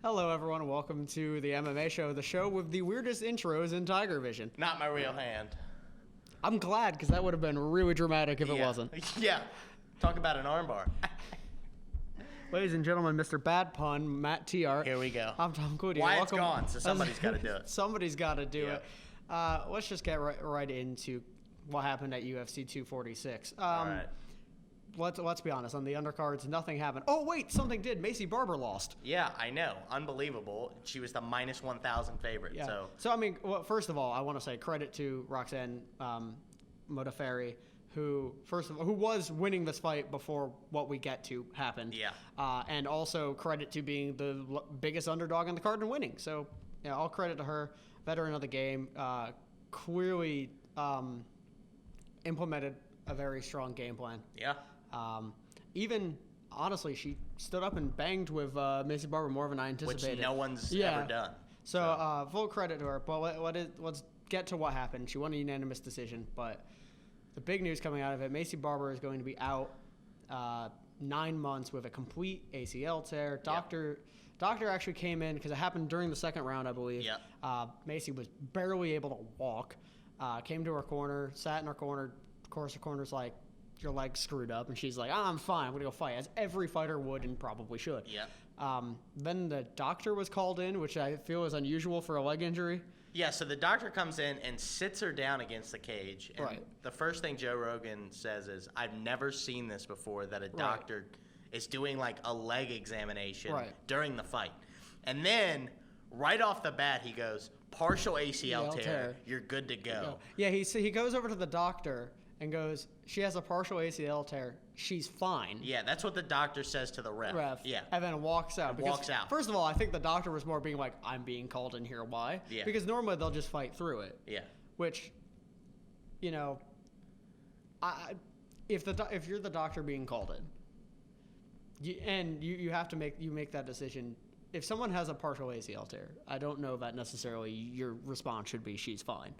Hello, everyone, and welcome to the MMA Show, the show with the weirdest intros in Tigervision. Not my real hand. I'm glad, because that would have been really dramatic if it wasn't. Yeah. Talk about an armbar. Ladies and gentlemen, Mr. Bad Pun, Matt T.R. Here we go. I'm Tom Cody. Wyatt's gone, so somebody's got to do it. Somebody's got to do it. Let's just get right into what happened at UFC 246. All right. Let's be honest. On the undercards, nothing happened. Oh, wait, something did. Macy Barber lost. Yeah, I know. Unbelievable. She was the minus 1,000 favorite. Yeah. So I mean, well, first of all, I want to say credit to Roxanne Modafferi, who was winning this fight before what we get to happened. Yeah. And also credit to being the biggest underdog on the card and winning. So, yeah, all credit to her. Veteran of the game. Clearly implemented a very strong game plan. Yeah. Even, honestly, she stood up and banged with Macy Barber more than I anticipated. Which no one's ever done. So full credit to her. But let's get to what happened. She won a unanimous decision. But the big news coming out of it, Macy Barber is going to be out 9 months with a complete ACL tear. Doctor actually came in, because it happened during the second round, I believe. Yeah. Macy was barely able to walk. Came to her corner, sat in her corner. Of course, her corner's like, your leg's screwed up, and she's like, I'm fine, I'm gonna go fight, as every fighter would and probably should. Yeah. Then the doctor was called in, which I feel is unusual for a leg injury. Yeah, so the doctor comes in and sits her down against the cage. And Right. the first thing Joe Rogan says is, I've never seen this before, that a doctor is doing like a leg examination during the fight. And then right off the bat, he goes, partial ACL tear, you're good to go. Yeah, he goes over to the doctor and goes, she has a partial ACL tear, she's fine. Yeah, that's what the doctor says to the ref. Yeah. And then walks out. Walks out. First of all, I think the doctor was more being like, I'm being called in here, why? Yeah. Because normally they'll just fight through it. Yeah. Which, you know, if you're the doctor being called in, you have to make that decision. If someone has a partial ACL tear, I don't know that necessarily your response should be, she's fine.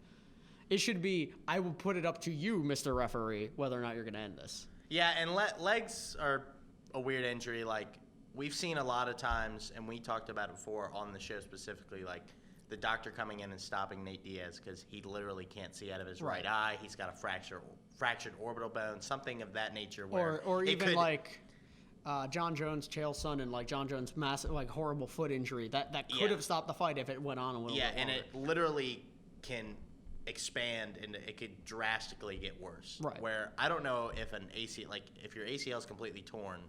It should be, I will put it up to you, Mr. Referee, whether or not you're going to end this. Yeah, and legs are a weird injury. Like, we've seen a lot of times, and we talked about it before on the show specifically, like the doctor coming in and stopping Nate Diaz because he literally can't see out of his right eye. He's got a fractured orbital bone, something of that nature. Or even like John Jones' Chael's son, and like John Jones' massive, like horrible foot injury that could have stopped the fight if it went on a little bit longer. And it literally can expand and it could drastically get worse. Right. Where I don't know if if your ACL is completely torn.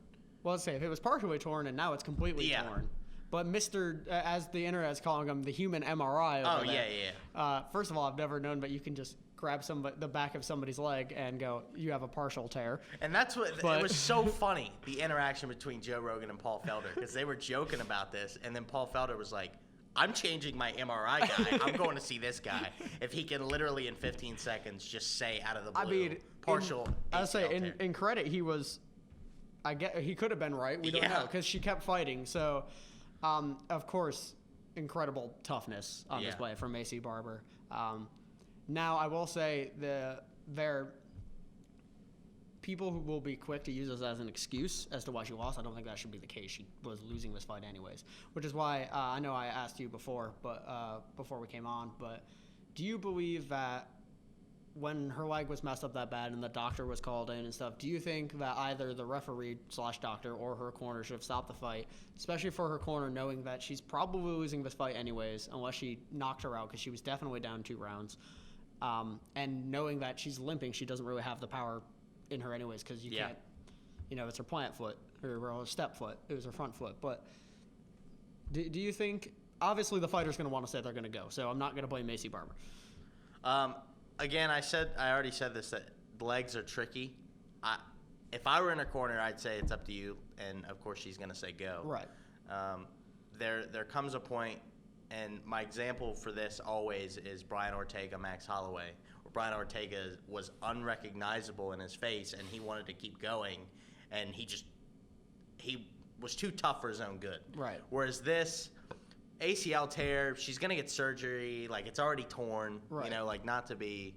Well, let's say if it was partially torn and now it's completely torn. But Mr. As the internet is calling him, the human MRI. Over there, first of all, I've never known, but you can just grab the back of somebody's leg and go, you have a partial tear. And that's what it was so funny, the interaction between Joe Rogan and Paul Felder, because they were joking about this, and then Paul Felder was like, I'm changing my MRI guy. I'm going to see this guy. If he can literally in 15 seconds just say out of the blue, partial. I would say in credit, he could have been right. We don't know, because she kept fighting. So, of course, incredible toughness on display from Macy Barber. Now, I will say there people who will be quick to use this as an excuse as to why she lost. I don't think that should be the case. She was losing this fight anyways, which is why I know I asked you before, but before we came on. But do you believe that when her leg was messed up that bad and the doctor was called in and stuff, do you think that either the referee/doctor or her corner should have stopped the fight, especially for her corner, knowing that she's probably losing this fight anyways, unless she knocked her out, because she was definitely down 2 rounds, and knowing that she's limping, she doesn't really have the power in her anyways, because you can't, it's her plant foot or her step foot. It was her front foot. But do you think, obviously the fighter's going to want to say they're going to go, so I'm not going to blame Macy Barber. Again, I already said this, that legs are tricky. If I were in her corner, I'd say it's up to you, and of course she's going to say go. Right. There comes a point, and my example for this always is Brian Ortega, Max Holloway. Brian Ortega was unrecognizable in his face, and he wanted to keep going, and he was too tough for his own good. Right. Whereas this ACL tear, she's gonna get surgery, like it's already torn. Right. Like not to be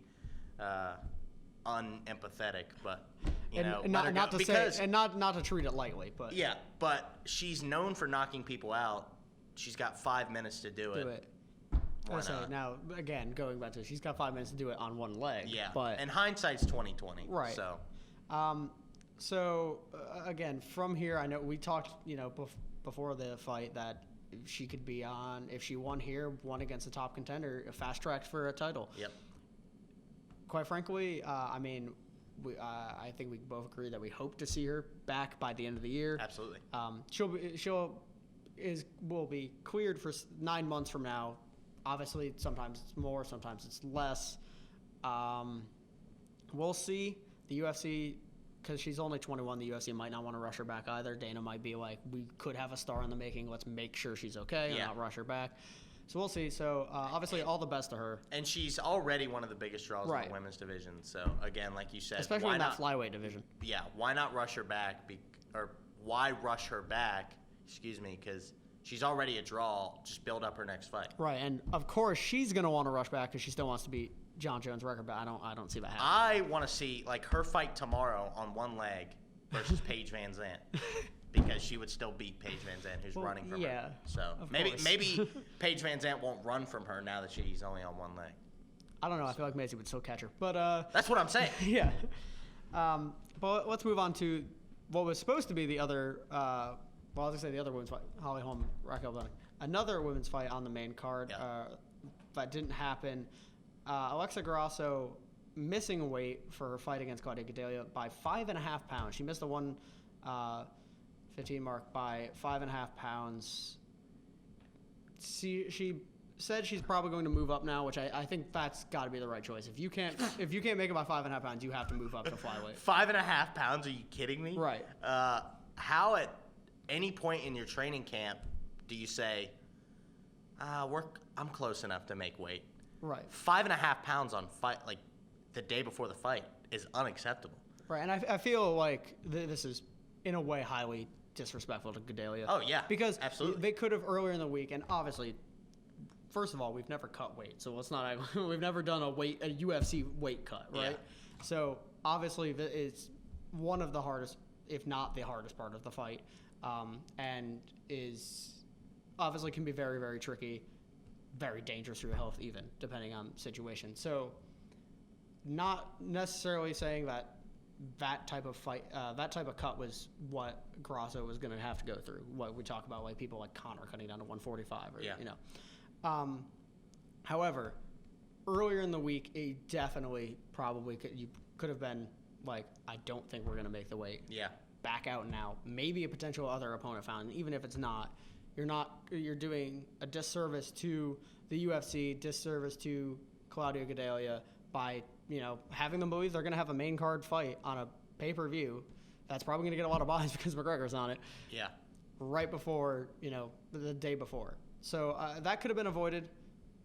unempathetic, but You know, and not to treat it lightly, but yeah, but she's known for knocking people out. She's got 5 minutes to do it. Why not? Now, again, going back to she's got 5 minutes to do it on one leg. Yeah, but and hindsight's 20/20. Right. So, again, from here, I know we talked, before the fight that she could be on, if she won here, won against a top contender, a fast track for a title. Yep. Quite frankly, I think we both agree that we hope to see her back by the end of the year. Absolutely. Will be cleared for 9 months from now. Obviously, sometimes it's more, sometimes it's less. We'll see. The UFC, because she's only 21, the UFC might not want to rush her back either. Dana might be like, we could have a star in the making. Let's make sure she's okay and not rush her back. So we'll see. So obviously, all the best to her. And she's already one of the biggest draws in the women's division. So again, like you said, especially in that flyweight division. Yeah, why not rush her back? Or why rush her back? Excuse me, because she's already a draw. Just build up her next fight. Right, and of course she's gonna want to rush back because she still wants to beat John Jones' record. But I don't see that happening. I want to see like her fight tomorrow on one leg versus Paige Van Zandt. Because she would still beat Paige Van Zandt, who's running from her. So maybe Paige Van Zandt won't run from her now that she's only on one leg. I don't know. I feel like Macy would still catch her, but that's what I'm saying. Yeah. But let's move on to what was supposed to be the other. I was gonna say the other women's fight, Holly Holm, Raquel Blaney. Another women's fight on the main card that didn't happen. Alexa Grasso missing weight for her fight against Claudia Gadelha by 5.5 pounds. She missed the 115 mark by 5.5 pounds. She said she's probably going to move up now, which I think that's got to be the right choice. If you can't make it by 5.5 pounds, you have to move up to flyweight. 5.5 pounds? Are you kidding me? Right. How at any point in your training camp do you say, I'm close enough to make weight? Right. 5.5 pounds on fight, like the day before the fight, is unacceptable. Right, and I feel like this is in a way highly disrespectful to Gadelha. Oh yeah, because absolutely. They could have earlier in the week, and obviously, first of all, we've never cut weight, so let's not. We've never done a UFC weight cut, right? Yeah. So obviously, it's one of the hardest, if not the hardest part of the fight, and is obviously can be very, very tricky, very dangerous for your health, even depending on situation. So, not necessarily saying that type of fight, that type of cut was what Grasso was going to have to go through. What we talk about, like people like Conor cutting down to 145, or However, earlier in the week, it definitely probably could have been like, I don't think we're going to make the weight. Yeah. Back out now. Maybe a potential other opponent found. And even if it's not, you're doing a disservice to the UFC, disservice to Claudia Gadelha by having them believe they're going to have a main card fight on a pay-per-view. That's probably going to get a lot of buys because McGregor's on it. Yeah. Right before, the day before. So that could have been avoided.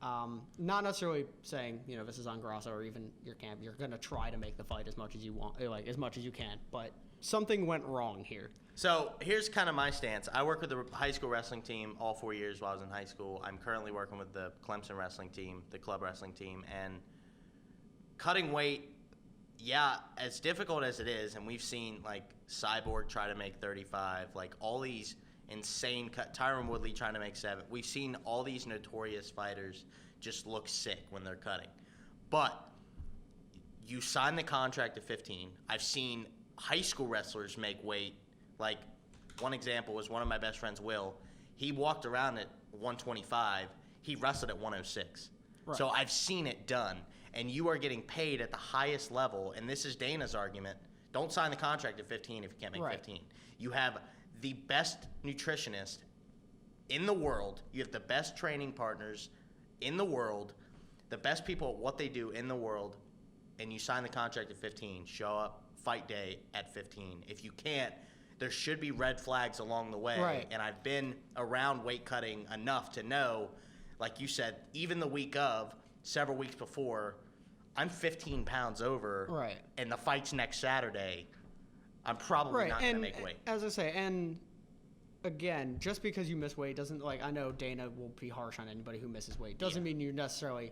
Not necessarily saying, this is on Grasso or even your camp. You're going to try to make the fight as much as you want, like as much as you can. But something went wrong here. So here's kind of my stance. I worked with the high school wrestling team all 4 years while I was in high school. I'm currently working with the Clemson wrestling team, the club wrestling team, and cutting weight, as difficult as it is, and we've seen like Cyborg try to make 35, like all these insane cut. Tyron Woodley trying to make 7. We've seen all these notorious fighters just look sick when they're cutting. But you sign the contract at 15. I've seen high school wrestlers make weight. Like one example was one of my best friends, Will. He walked around at 125. He wrestled at 106. Right. So I've seen it done. And you are getting paid at the highest level. And this is Dana's argument. Don't sign the contract at 15 if you can't make 15. You have the best nutritionist in the world. You have the best training partners in the world, the best people at what they do in the world, and you sign the contract at 15. Show up fight day at 15. If you can't, there should be red flags along the way. Right. And I've been around weight cutting enough to know, like you said, even the week of, several weeks before, I'm 15 pounds over, right, and the fight's next Saturday, I'm probably not going to make weight. As I say, and again, just because you miss weight doesn't, I know Dana will be harsh on anybody who misses weight. Doesn't mean you necessarily,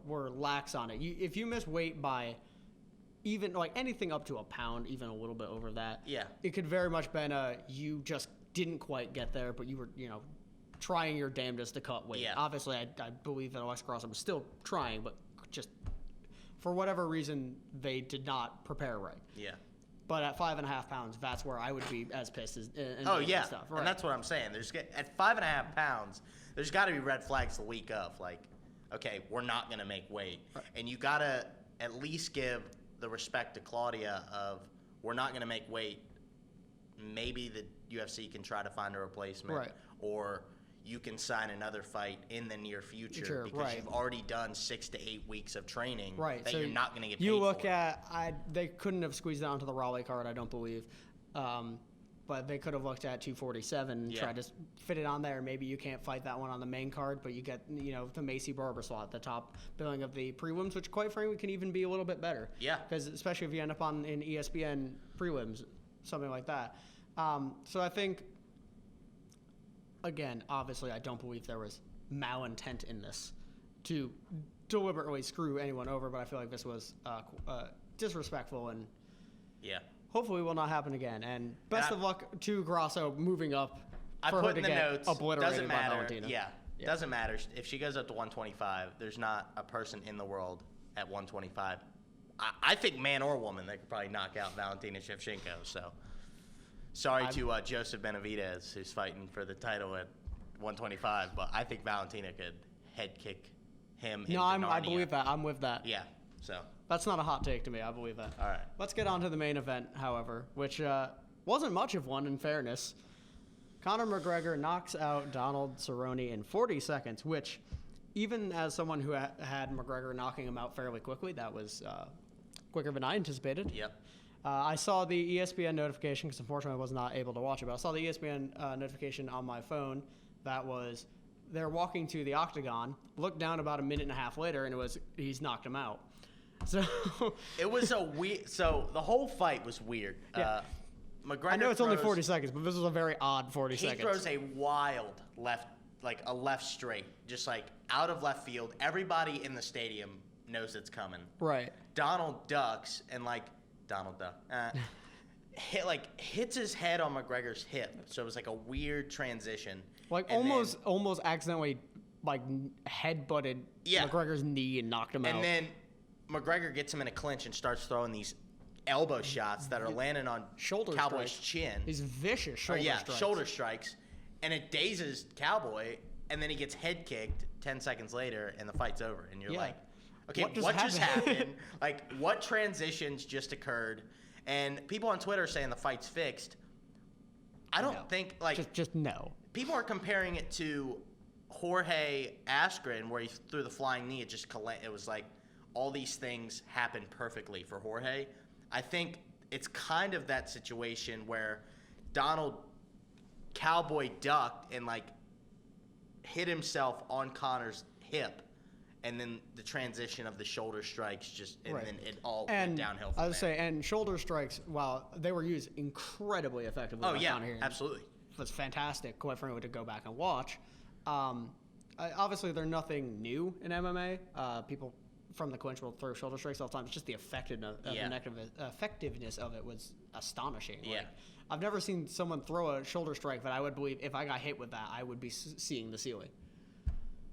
we're lax on it. If you miss weight by even like anything up to a pound, even a little bit over that. Yeah. It could very much been you just didn't quite get there, but you were, trying your damnedest to cut weight. Yeah. Obviously, I believe that Alexa Grasso was still trying, but just for whatever reason, they did not prepare right. Yeah. But at 5.5 pounds, that's where I would be as pissed as. Stuff. Right. And that's what I'm saying. At 5.5 pounds, there's got to be red flags the week of, like, okay, we're not going to make weight. Right. And you got to at least give the respect to Claudia of, we're not going to make weight. Maybe the UFC can try to find a replacement. Right. Or you can sign another fight in the near future because you've already done 6 to 8 weeks of training that so you're not going to get paid You look for. at, they couldn't have squeezed it onto the Raleigh card, I don't believe. But they could have looked at 247 and tried to fit it on there. Maybe you can't fight that one on the main card, but you get, the Macy Barber slot, the top billing of the prelims, which quite frankly can even be a little bit better. Yeah. Because especially if you end up in ESPN prelims, something like that. So I think, again, obviously I don't believe there was malintent in this to deliberately screw anyone over, but I feel like this was disrespectful and hopefully will not happen again. And best of luck to Grasso moving up for her to get obliterated by Valentina. Yeah, doesn't matter. If she goes up to 125, there's not a person in the world at 125. I think man or woman that could probably knock out Valentina Shevchenko. So sorry to Joseph Benavidez, who's fighting for the title at 125, but I think Valentina could head kick him. No, I believe that. I'm with that. Yeah. So that's not a hot take to me. I believe that. All right. Let's get on to the main event, however, which wasn't much of one in fairness. Conor McGregor knocks out Donald Cerrone in 40 seconds, which even as someone who had McGregor knocking him out fairly quickly, that was quicker than I anticipated. Yep. I saw the ESPN notification because unfortunately I was not able to watch it, but I saw the ESPN notification on my phone that was they're walking to the octagon, looked down about a minute and a half later, and it was he's knocked him out. So it was a weird. So the whole fight was weird. Yeah. McGregor. I know it's only 40 seconds, but this was a very odd 40 seconds. He throws a wild left, like a left straight, just like out of left field. Everybody in the stadium knows it's coming. Right. Donald ducks and hits his head on McGregor's hip. So it was like a weird transition. Like almost accidentally head-butted McGregor's knee and knocked him out. And then McGregor gets him in a clinch and starts throwing these elbow shots that are landing on Cowboy's chin. These vicious strikes. Shoulder strikes. And it dazes Cowboy, and then he gets head kicked 10 seconds later, and the fight's over. And you're like, okay, what just happened? Like, what transitions just occurred? And people on Twitter are saying the fight's fixed. I don't think, Just no. People are comparing it to Jorge Askren, where he threw the flying knee. It was like all these things happened perfectly for Jorge. I think it's kind of that situation where Donald Cowboy ducked and hit himself on Conor's hip, and then the transition of the shoulder strikes then it all went downhill from there. And shoulder strikes, while they were used incredibly effectively by Conor here, absolutely. It was fantastic, quite frankly, to go back and watch. Obviously, they're nothing new in MMA. People from the clinch will throw shoulder strikes all the time. It's just the effectiveness of it was astonishing. Yeah. I've never seen someone throw a shoulder strike that I would believe if I got hit with that, I would be seeing the ceiling.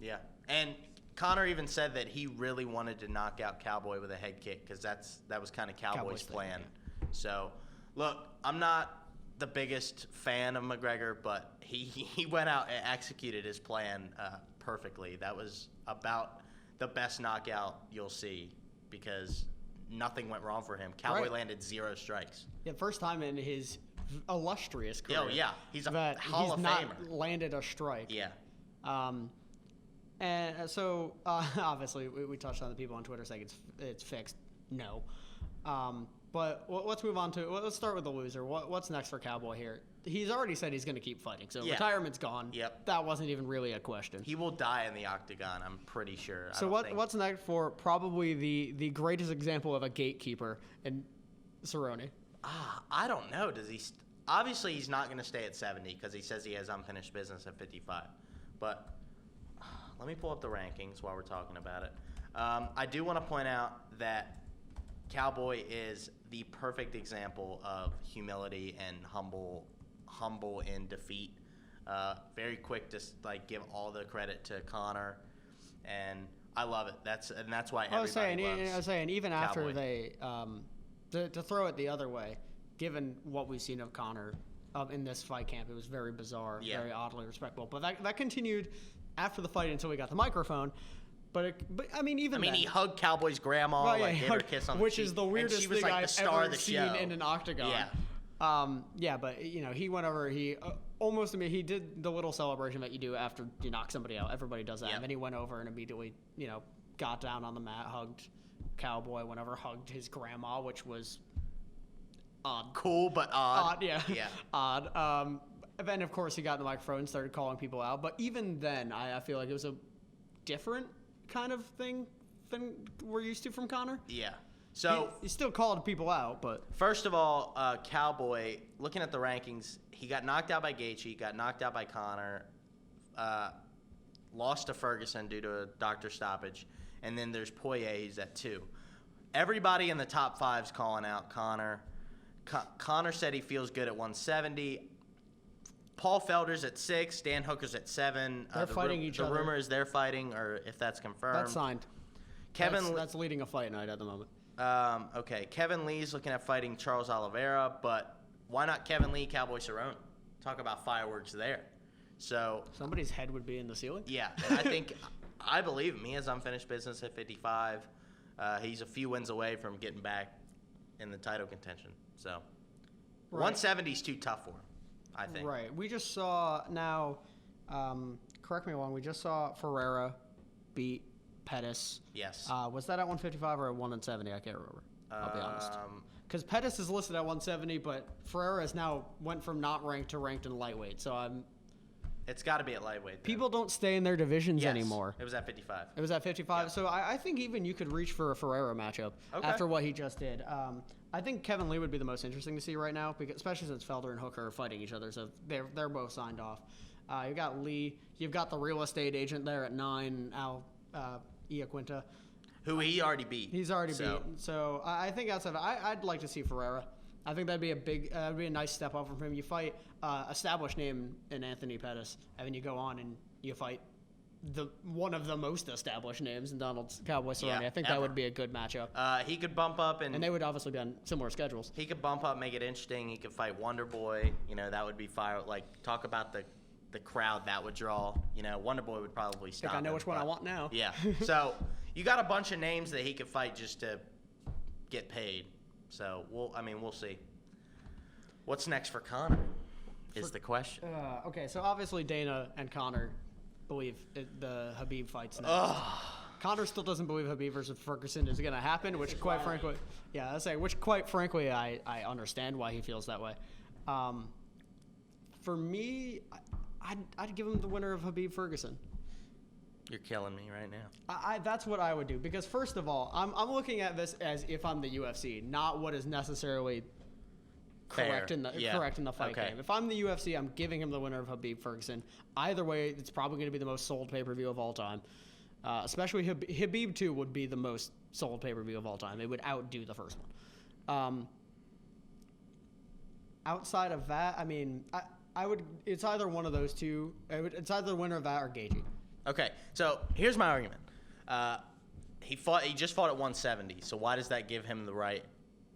Yeah. And Conor even said that he really wanted to knock out Cowboy with a head kick because that was kind of Cowboy's plan. Yeah. So, look, I'm not the biggest fan of McGregor, but he went out and executed his plan perfectly. That was about the best knockout you'll see because nothing went wrong for him. Cowboy landed 0 strikes. Yeah, first time in his illustrious career. Oh, yeah. He's a Hall of Famer. He's not landed a strike. Yeah. And so, obviously, we touched on the people on Twitter saying it's fixed. No. But let's move on to let's start with the loser. What's next for Cowboy here? He's already said he's going to keep fighting, so retirement's gone. Yep. That wasn't even really a question. He will die in the octagon, I'm pretty sure. So what's next for probably the greatest example of a gatekeeper in Cerrone? I don't know. Does he? Obviously, he's not going to stay at 70 because he says he has unfinished business at 55. But let me pull up the rankings while we're talking about it. I do want to point out that Cowboy is the perfect example of humility and humble in defeat. Very quick to like give all the credit to Conor, and I love it. That's why everybody loves I was saying even Cowboy. after they to throw it the other way, given what we've seen of Conor in this fight camp, it was very bizarre, very oddly respectable. But that continued after the fight until we got the microphone. But I mean, then, he hugged Cowboy's grandma, gave her a kiss on the cheek, which is the weirdest thing I've ever seen in an octagon. Yeah. But he went over. He he did the little celebration that you do after you knock somebody out. Everybody does that. Yep. And then he went over and immediately, got down on the mat, hugged Cowboy, went over, hugged his grandma, which was odd. Cool, but odd. Odd, yeah. Odd. And then of course he got in the microphone and started calling people out. But even then, I feel like it was a different kind of thing than we're used to from Conor. Yeah. So he still called people out, but first of all, Cowboy, looking at the rankings, he got knocked out by Gaethje, got knocked out by Conor, lost to Ferguson due to a doctor stoppage, and then there's Poirier, who's at 2. Everybody in the top 5's calling out Conor. Conor said he feels good at 170. Paul Felder's at 6. Dan Hooker's at 7. They're fighting each other. The rumor is they're fighting, or if that's confirmed. That's signed. That's leading a fight night at the moment. Okay, Kevin Lee's looking at fighting Charles Oliveira, but why not Kevin Lee, Cowboy-Cerrone? Talk about fireworks there. So somebody's head would be in the ceiling. Yeah, and I believe him. He has unfinished business at 55. He's a few wins away from getting back in the title contention. So 170 is too tough for him, I think. Right. We just saw now. Correct me if I'm wrong. We just saw Ferreira beat Pettis. Yes. Was that at 155 or at 170? I can't remember. I'll be honest. Because Pettis is listed at 170, but Ferreira has now went from not ranked to ranked in lightweight. So it's got to be at lightweight. People don't stay in their divisions anymore. It was at 55. It was at 55. Yeah. So I think even you could reach for a Ferreira matchup after what he just did. I think Kevin Lee would be the most interesting to see right now, because especially since Felder and Hooker are fighting each other. So they're both signed off. You've got Lee. You've got the real estate agent there at 9, Al Iaquinta. Who he already beat. He's already beat. So I think outside of I'd like to see Ferreira. I think that'd be a nice step up from him. You fight established name in Anthony Pettis, and then you go on and you fight one of the most established names in Donald Cowboy-Cerrone. Yeah, I think that would be a good matchup. He could bump up and they would obviously be on similar schedules. He could bump up, make it interesting. He could fight Wonder Boy. That would be fire. Like, talk about the crowd that would draw. Wonder Boy would probably stop. I know which one I want now. Yeah. So you got a bunch of names that he could fight just to get paid. So we'll see. What's next for Conor is the question. Okay, so obviously Dana and Conor believe the Khabib fight's next. Conor still doesn't believe Khabib versus Ferguson is going to happen, which quite frankly, I understand why he feels that way. For me, I'd give him the winner of Khabib Ferguson. You're killing me right now. That's what I would do, because first of all, I'm looking at this as if I'm the UFC, not what is necessarily correct in the fight game. If I'm the UFC, I'm giving him the winner of Khabib Ferguson. Either way, it's probably going to be the most sold pay-per-view of all time. Especially Khabib 2 would be the most sold pay-per-view of all time. It would outdo the first one. Outside of that, I mean, I would. It's either one of those two. It's either the winner of that or Gaethje. Okay, so here's my argument. He just fought at 170. So why does that give him the right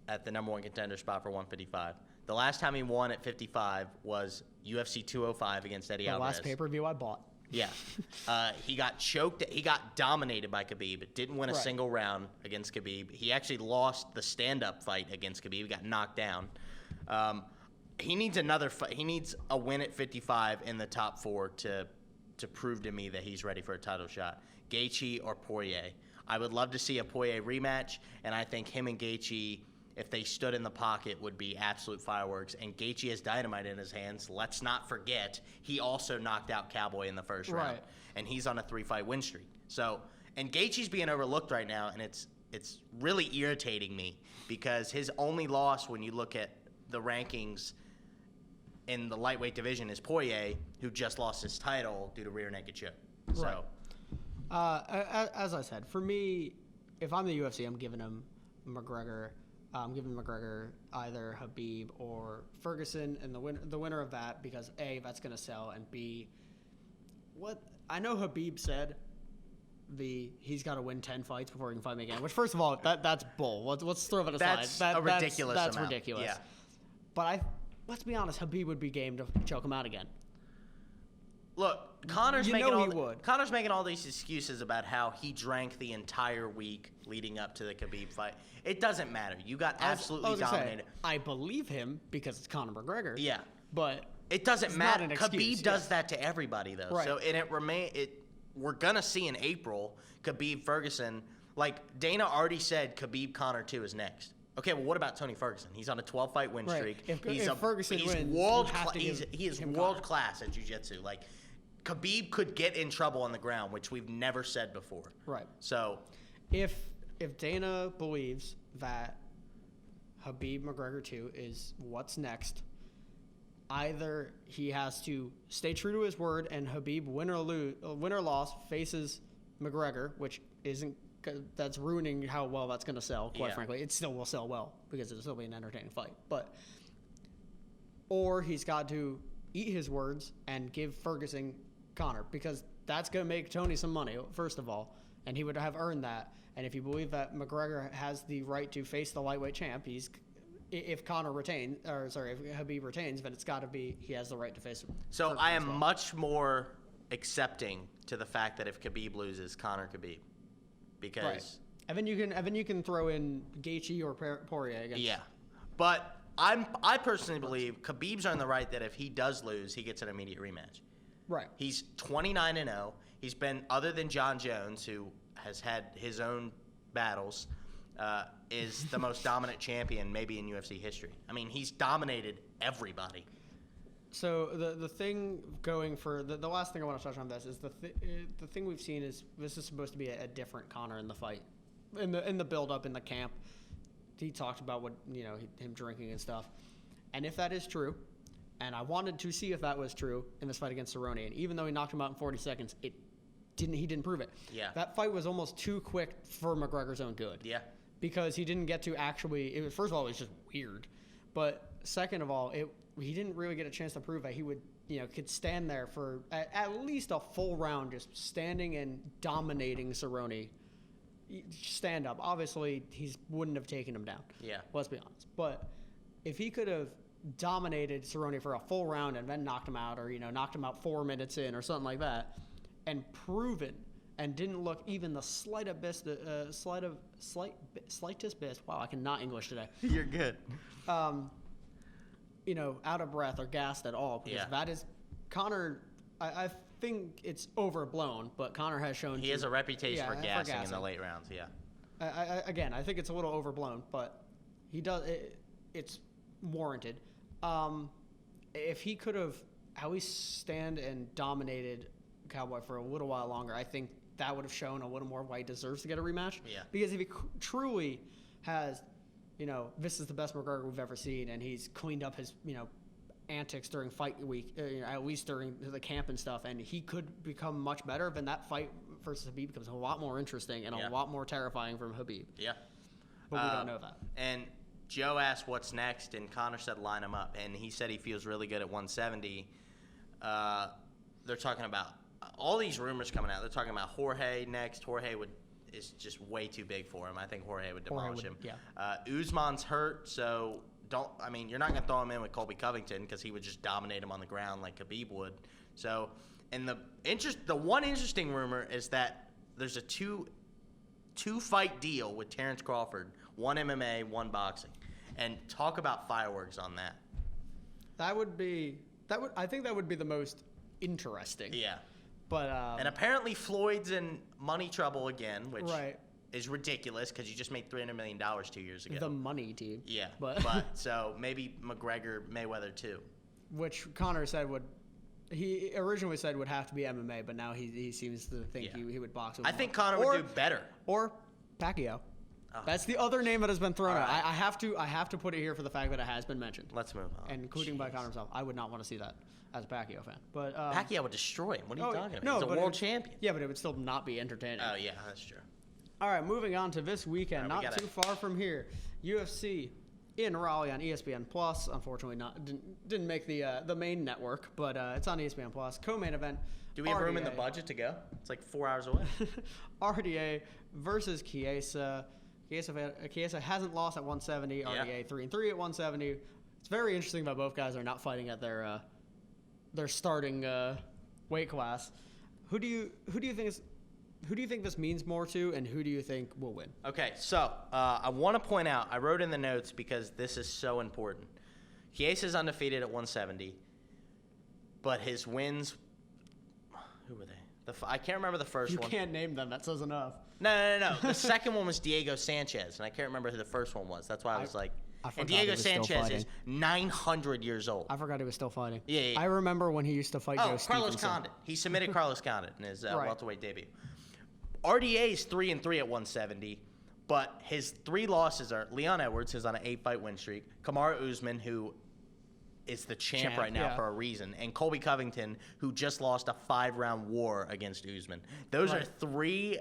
at the number one contender spot for 155? The last time he won at 55 was UFC 205 against Eddie Alvarez. The last pay-per-view I bought. Yeah. He got choked. He got dominated by Khabib. Didn't win a single round against Khabib. He actually lost the stand-up fight against Khabib. He got knocked down. He needs another fight. He needs a win at 55 in the top 4 to prove to me that he's ready for a title shot. Gaethje or Poirier. I would love to see a Poirier rematch, and I think him and Gaethje, if they stood in the pocket, would be absolute fireworks. And Gaethje has dynamite in his hands. Let's not forget, he also knocked out Cowboy in the first round. And he's on a 3-fight win streak. So, and Gaethje's being overlooked right now, and it's really irritating me, because his only loss when you look at the rankings in the lightweight division is Poirier, who just lost his title due to rear naked choke. So, as I said, for me, if I'm the UFC, I'm giving him McGregor. Giving McGregor either Habib or Ferguson, and the winner of that, because A, that's going to sell, and B, what I know Habib said, he's got to win 10 fights before he can fight me again. Which, first of all, that's bull. Let's throw it aside. That's a ridiculous That's amount. ridiculous. Yeah. But let's be honest, Habib would be game to choke him out again. Look, Connor's making all these excuses about how he drank the entire week leading up to the Khabib fight. It doesn't matter. You got absolutely dominated. I believe him because it's Conor McGregor. Yeah, but it doesn't matter. Khabib does that to everybody though. Right. So we're gonna see in April Khabib Ferguson. Like Dana already said, Khabib Conor 2 is next. Okay, well, what about Tony Ferguson? He's on a 12-fight win streak. If Ferguson wins, he is world class at jiu-jitsu. Like, Khabib could get in trouble on the ground, which we've never said before. Right. So, if Dana believes that Habib McGregor 2 is what's next, either he has to stay true to his word and Habib win or loss faces McGregor, which that's ruining how well that's going to sell, quite frankly. It still will sell well because it'll still be an entertaining fight. Or he's got to eat his words and give Ferguson Conor, because that's going to make Tony some money, first of all, and he would have earned that. And if you believe that McGregor has the right to face the lightweight champ, if Habib retains, then it's got to be he has the right to face him. So I am much more accepting to the fact that if Khabib loses, Conor Khabib. Because right. And then you can throw in Gaethje or Poirier against. Yeah, but I personally believe Khabib's on the right that if he does lose, he gets an immediate rematch. Right. He's 29-0. He's been, other than John Jones, who has had his own battles, is the most dominant champion maybe in UFC history. I mean, he's dominated everybody. So the thing going for the last thing I want to touch on this is the thing we've seen is this is supposed to be a different Conor in the fight, in the build up in the camp. He talked about him drinking and stuff, and if that is true, and I wanted to see if that was true in this fight against Cerrone, and even though he knocked him out in 40 seconds, he didn't prove it. Yeah, that fight was almost too quick for McGregor's own good. Yeah, because he didn't get to actually. First of all, it was just weird, but second of all, he didn't really get a chance to prove that he would, could stand there for at least a full round, just standing and dominating Cerrone. Stand up. Obviously, he wouldn't have taken him down. Yeah. Let's be honest. But if he could have dominated Cerrone for a full round and then knocked him out, or knocked him out 4 minutes in, or something like that, and proven and didn't look even the slightest bit. Wow, I cannot English today. You're good. Out of breath or gassed at all, because that is Conor. I think it's overblown, but Conor has shown he has a reputation for gassing in the late rounds. Yeah. I think it's a little overblown, but he does. It's warranted. If he could have at least stand and dominated Cowboy for a little while longer, I think that would have shown a little more why he deserves to get a rematch. Yeah. Because if he truly has, this is the best McGregor we've ever seen, and he's cleaned up his, antics during fight week, at least during the camp and stuff, and he could become much better, then that fight versus Habib becomes a lot more interesting and a lot more terrifying from Habib. Yeah. But we don't know that. And Joe asked what's next, and Conor said line him up, and he said he feels really good at 170. They're talking about all these rumors coming out. They're talking about Jorge next. Jorge is just way too big for him. I think Jorge would demolish him. Yeah. Usman's hurt, so you're not going to throw him in with Colby Covington because he would just dominate him on the ground like Khabib would. So, and the one interesting rumor is that there's a two-fight deal with Terrence Crawford, one MMA, one boxing, and talk about fireworks on that. I think that would be the most interesting. Yeah. But and apparently Floyd's in money trouble again, which right. is ridiculous because you just made $300 million 2 years ago. The money team. Yeah, but so maybe McGregor, Mayweather too. Which Conor said he originally said would have to be MMA, but now he seems to think he would box with I think Conor would do better. Or Pacquiao. Oh. That's the other name that has been thrown out. Right. I have to put it here for the fact that it has been mentioned. Let's move on. And including by Conor himself. I would not want to see that as a Pacquiao fan. But Pacquiao would destroy him. What are you talking about? No, he's a world champion. Yeah, but it would still not be entertaining. Oh, yeah, that's true. All right, moving on to this weekend, All right, not too far from here. UFC in Raleigh on ESPN Plus. Unfortunately, didn't make the main network, but it's on ESPN Plus. Co-main event. Do we have room in the budget to go? It's like 4 hours away. RDA versus Chiesa. Chiesa hasn't lost at 170. RDA 3-3 at 170. It's very interesting that both guys are not fighting at their starting weight class. Who do you think this means more to, and who do you think will win? Okay, so I want to point out, I wrote in the notes because this is so important. Chiesa's undefeated at 170, but his wins, who were they? I can't remember the first one. You can't name them. That says enough. No. The second one was Diego Sanchez, and I can't remember who the first one was. That's why I was like... And Diego Sanchez is 900 years old. I forgot he was still fighting. Yeah. I remember when he used to fight Joe Carlos Stevenson. Condit. He submitted Carlos Condit in his Right. welterweight debut. RDA is 3-3 at 170, but his 3 losses are Leon Edwards, who's on an 8-fight win streak, Kamaru Usman, who is the champ right now for a reason, and Colby Covington, who just lost a 5-round war against Usman. Those are 3.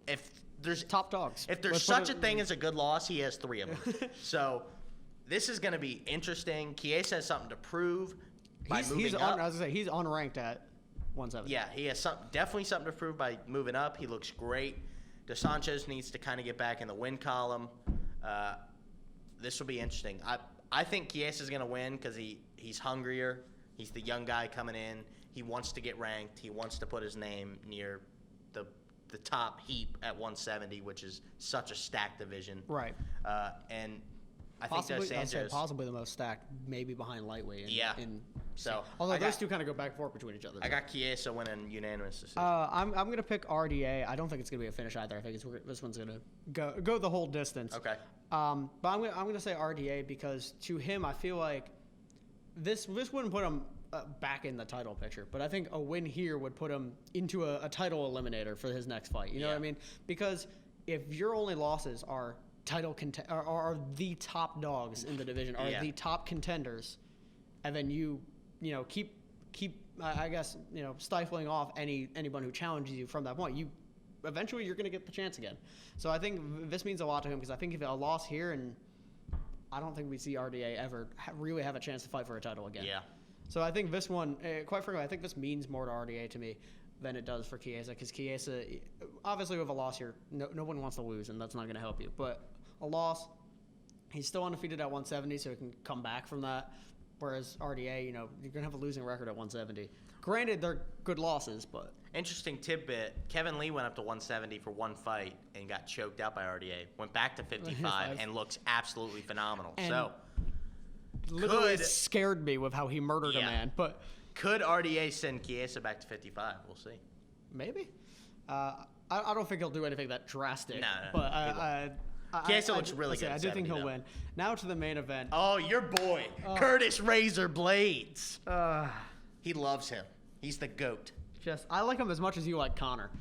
If there's top dogs. If there's such a thing as a good loss, he has 3 of them. So this is going to be interesting. Chiesa has something to prove by moving up. As I say, he's unranked at 170. Yeah, he has definitely something to prove by moving up. He looks great. Dos Santos needs to kind of get back in the win column. This will be interesting. I think Chiesa's going to win because he's hungrier. He's the young guy coming in. He wants to get ranked. He wants to put his name near the top heap at 170, which is such a stacked division. Right. And I think Dos Santos possibly the most stacked, maybe behind lightweight. Although those two kind of go back and forth between each other. I got Chiesa winning unanimous decision. I'm going to pick RDA. I don't think it's going to be a finish either. I think this one's going to go the whole distance. Okay. But I'm going to say RDA because to him, I feel like this wouldn't put him back in the title picture, but I think a win here would put him into a title eliminator for his next fight. You know what I mean? Because if your only losses are are the top dogs in the division, are the top contenders, and then you keep I guess stifling off anyone who challenges you from that point, eventually you're going to get the chance again. So I think this means a lot to him because I think if a loss here, and I don't think we see RDA ever really have a chance to fight for a title again. Yeah. So I think this one, quite frankly, I think this means more to RDA to me than it does for Chiesa, because Chiesa, obviously with a loss here, no one wants to lose, and that's not going to help you. But a loss, he's still undefeated at 170, so he can come back from that. Whereas RDA, you're going to have a losing record at 170. Granted, they're good losses, but... Interesting tidbit, Kevin Lee went up to 170 for one fight and got choked out by RDA. Went back to 55 and looks absolutely phenomenal. And literally scared me with how he murdered a man. But could RDA send Chiesa back to 55? We'll see. Maybe. I don't think he'll do anything that drastic. No. But Chiesa looks really good. I do think he'll win. Now to the main event. Oh, your boy, Curtis Razor Blades. He loves him. He's the GOAT. I like him as much as you like Conor.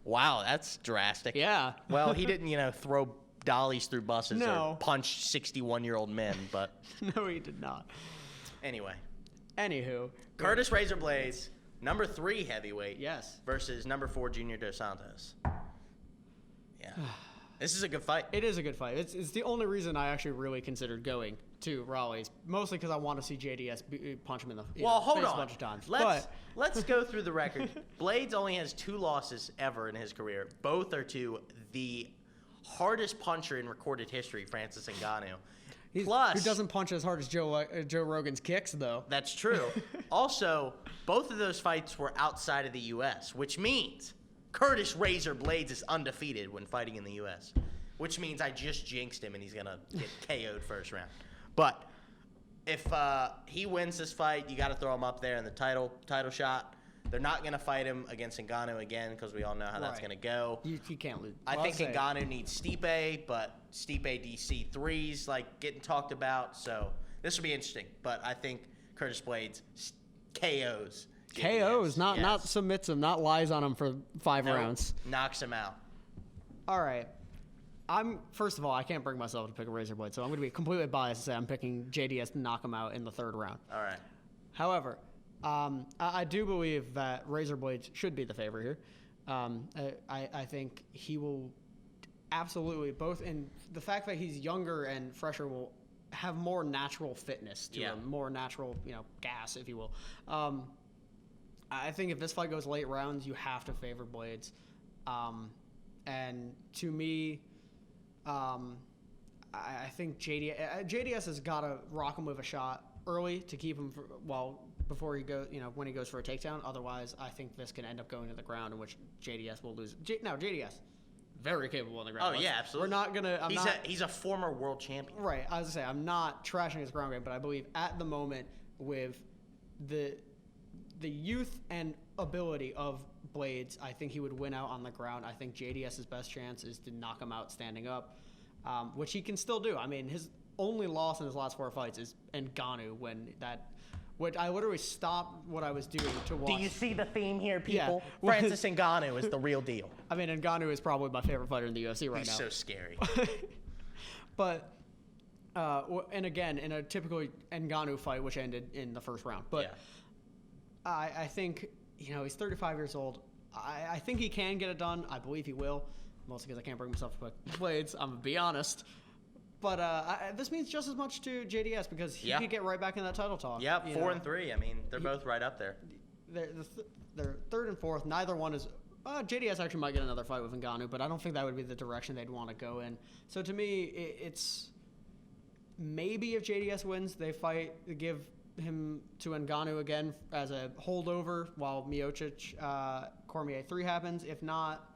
Wow, that's drastic. Yeah. Well, he didn't, throw dollies through buses or punch 61-year-old men, but... No, he did not. Anyway. Anywho. Curtis Razor Blades, number 3 heavyweight. Yes. Versus number 4 Junior Dos Santos. Yeah. This is a good fight. It is a good fight. It's the only reason I actually really considered going to Raleigh's, mostly because I want to see JDS punch him in the face a bunch of times. Let's go through the record. Blades only has 2 losses ever in his career. Both are to the hardest puncher in recorded history, Francis Ngannou. Plus, who doesn't punch as hard as Joe Rogan's kicks, though. That's true. Also, both of those fights were outside of the U.S., which means Curtis Razor Blades is undefeated when fighting in the U.S., which means I just jinxed him and he's going to get KO'd first round. But if he wins this fight, you got to throw him up there in the title shot. They're not going to fight him against Ngannou again because we all know how that's going to go. You can't lose. I think Ngannou needs Stipe, but Stipe DC3's getting talked about. So this will be interesting. But I think Curtis Blades KOs. Not submits him, not lies on him for 5 rounds. Knocks him out. All right. First of all, I can't bring myself to pick a Razor Blade, so I'm going to be completely biased and say I'm picking JDS to knock him out in the 3rd round. All right. However, I do believe that Razor Blades should be the favorite here. I think he will Absolutely. Both in the fact that he's younger and fresher will have more natural fitness to him, more natural, gas, if you will. I think if this fight goes late rounds, you have to favor Blades. And to me, I think JDS has got to rock him with a shot early to keep him before he goes, when he goes for a takedown. Otherwise, I think this can end up going to the ground, in which JDS will lose. JDS, very capable on the ground. Oh, yeah, absolutely. We're not gonna. He's a former world champion. Right. I was gonna say I'm not trashing his ground game, but I believe at the moment with the youth and ability of Blades, I think he would win out on the ground. I think JDS's best chance is to knock him out standing up, which he can still do. I mean, his only loss in his last 4 fights is Ngannou, which I literally stopped what I was doing to watch. Do you see the theme here, people? Yeah. Francis Ngannou is the real deal. I mean, Ngannou is probably my favorite fighter in the UFC right now. He's so scary. But, and again, in a typical Ngannou fight, which ended in the first round. But I think, he's 35 years old. I think he can get it done. I believe he will, mostly because I can't bring myself to put Blades. I'm going to be honest. But this means just as much to JDS because he could get right back in that title talk. Yeah, 4 and 3. I mean, they're both right up there. They're third and fourth. Neither one is. JDS actually might get another fight with Ngannou, but I don't think that would be the direction they'd want to go in. So to me, it's maybe if JDS wins, they give him to Ngannou again as a holdover while Miocic Cormier 3 happens. If not,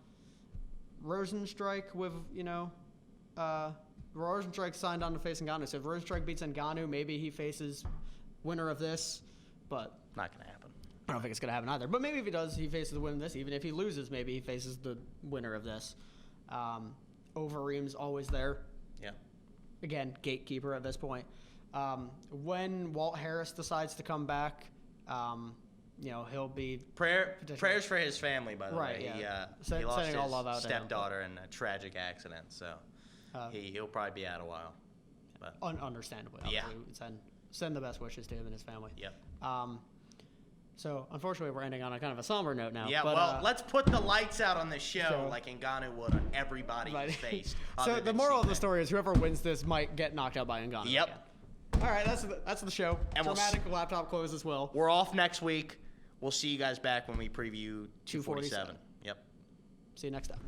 Rosenstrike with Rosenstrike signed on to face Ngannou. So if Rosenstrike beats Ngannou, maybe he faces winner of this, but not going to happen. I don't think it's going to happen either. But maybe if he does, he faces the winner of this. Even if he loses, maybe he faces the winner of this. Overeem's always there. Yeah. Again, gatekeeper at this point. When Walt Harris decides to come back, he'll be prayers for his family, by the way. Yeah. He lost his all love out stepdaughter in a tragic accident, so he'll probably be out a while. But understandably, send the best wishes to him and his family. Yep. So unfortunately, we're ending on a kind of a somber note now. Yeah. But, let's put the lights out on this show like Ngannou would on everybody he's faced. So the moral of the story is whoever wins this might get knocked out by Ngannou. Yep. Again. All right, that's the show. And dramatic laptop close as well. We're off next week. We'll see you guys back when we preview 247. Yep. See you next time.